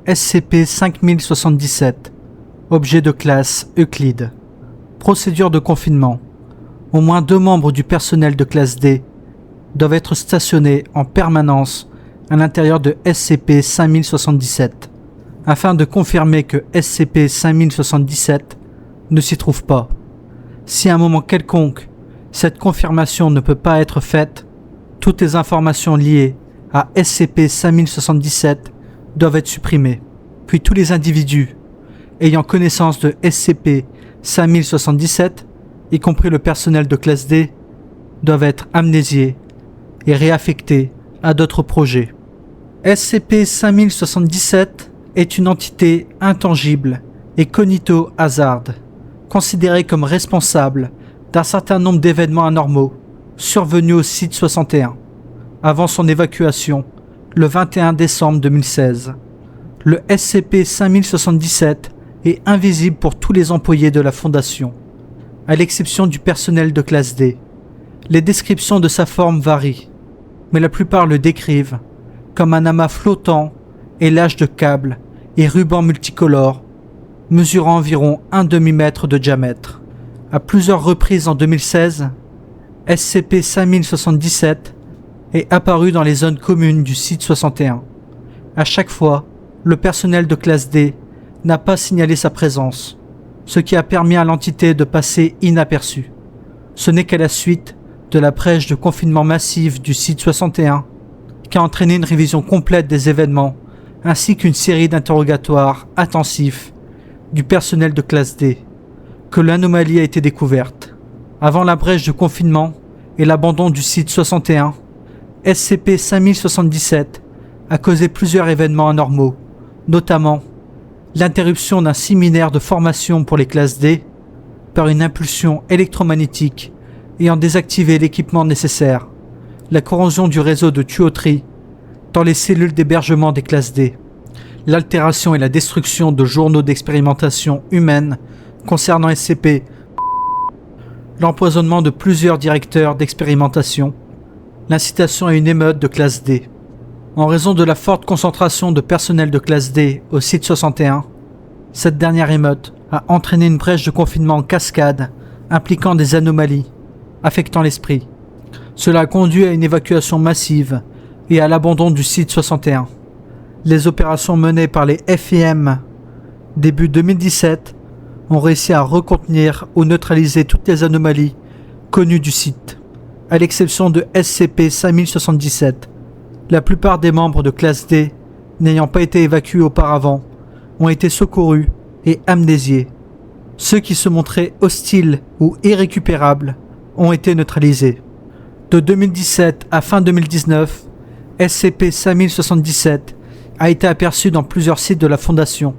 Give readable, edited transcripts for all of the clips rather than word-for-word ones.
SCP-5077, objet de classe Euclide. Procédure de confinement. Au moins 2 membres du personnel de classe D doivent être stationnés en permanence à l'intérieur de SCP-5077, afin de confirmer que SCP-5077 ne s'y trouve pas. Si à un moment quelconque, cette confirmation ne peut pas être faite, toutes les informations liées à SCP-5077 doivent être supprimées. Puis tous les individus ayant connaissance de SCP-5077, y compris le personnel de classe D, doivent être amnésiés et réaffectés à d'autres projets. SCP-5077 est une entité intangible et cognito-hasarde, considérée comme responsable d'un certain nombre d'événements anormaux survenus au Site 61, avant son évacuation le 21 décembre 2016. Le SCP-5077 est invisible pour tous les employés de la Fondation, à l'exception du personnel de classe D. Les descriptions de sa forme varient, mais la plupart le décrivent comme un amas flottant et lâche de câbles et rubans multicolores, mesurant environ 1 demi-mètre de diamètre. À plusieurs reprises en 2016, SCP-5077 est apparu dans les zones communes du Site 61. À chaque fois, le personnel de classe D n'a pas signalé sa présence, ce qui a permis à l'entité de passer inaperçue. Ce n'est qu'à la suite de la brèche de confinement massif du Site 61 qui a entraîné une révision complète des événements ainsi qu'une série d'interrogatoires intensifs du personnel de classe D que l'anomalie a été découverte. Avant la brèche de confinement et l'abandon du Site 61, SCP-5077 a causé plusieurs événements anormaux, notamment l'interruption d'un séminaire de formation pour les classes D par une impulsion électromagnétique ayant désactivé l'équipement nécessaire, la corrosion du réseau de tuyauterie dans les cellules d'hébergement des classes D, l'altération et la destruction de journaux d'expérimentation humaine concernant SCP, l'empoisonnement de plusieurs directeurs d'expérimentation, l'incitation à une émeute de classe D. En raison de la forte concentration de personnel de classe D au Site 61, cette dernière émeute a entraîné une brèche de confinement en cascade impliquant des anomalies affectant l'esprit. Cela a conduit à une évacuation massive et à l'abandon du Site 61. Les opérations menées par les FIM début 2017 ont réussi à recontenir ou neutraliser toutes les anomalies connues du site, à l'exception de SCP-5077. La plupart des membres de classe D, n'ayant pas été évacués auparavant, ont été secourus et amnésiés. Ceux qui se montraient hostiles ou irrécupérables ont été neutralisés. De 2017 à fin 2019, SCP-5077 a été aperçu dans plusieurs sites de la Fondation,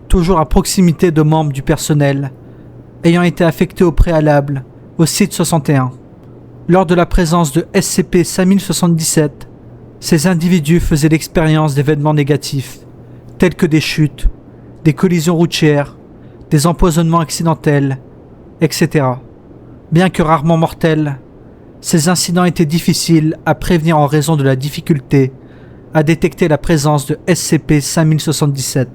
toujours à proximité de membres du personnel, ayant été affectés au préalable au Site 61. Lors de la présence de SCP-5077, ces individus faisaient l'expérience d'événements négatifs, tels que des chutes, des collisions routières, des empoisonnements accidentels, etc. Bien que rarement mortels, ces incidents étaient difficiles à prévenir en raison de la difficulté à détecter la présence de SCP-5077.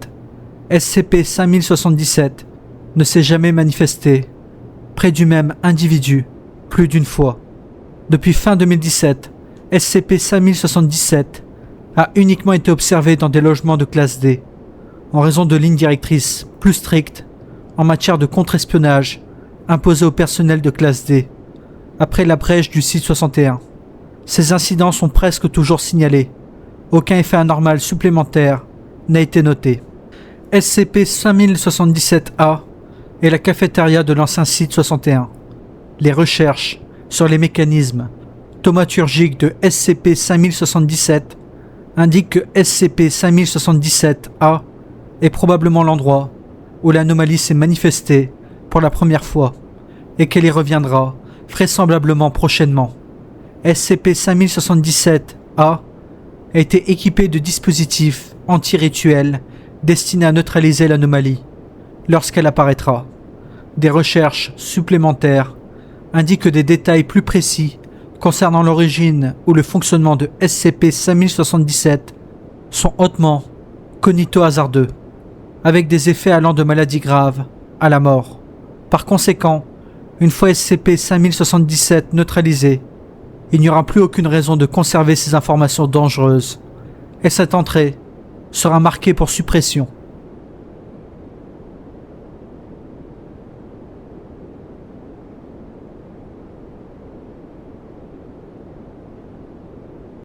SCP-5077 ne s'est jamais manifesté près du même individu plus d'une fois. Depuis fin 2017, SCP-5077 a uniquement été observé dans des logements de classe D, en raison de lignes directrices plus strictes en matière de contre-espionnage imposées au personnel de classe D, après la brèche du Site 61. Ces incidents sont presque toujours signalés. Aucun effet anormal supplémentaire n'a été noté. SCP-5077-A est la cafétéria de l'ancien Site 61. Les recherches sur les mécanismes thaumaturgiques de SCP-5077 indiquent que SCP-5077-A est probablement l'endroit où l'anomalie s'est manifestée pour la première fois et qu'elle y reviendra vraisemblablement prochainement. SCP-5077-A a été équipé de dispositifs anti-rituels destinés à neutraliser l'anomalie lorsqu'elle apparaîtra. Des recherches supplémentaires indiquent des détails plus précis concernant l'origine ou le fonctionnement de SCP-5077 sont hautement cognito hasardeux, avec des effets allant de maladies graves à la mort. Par conséquent, une fois SCP-5077 neutralisé, il n'y aura plus aucune raison de conserver ces informations dangereuses, et cette entrée sera marquée pour suppression.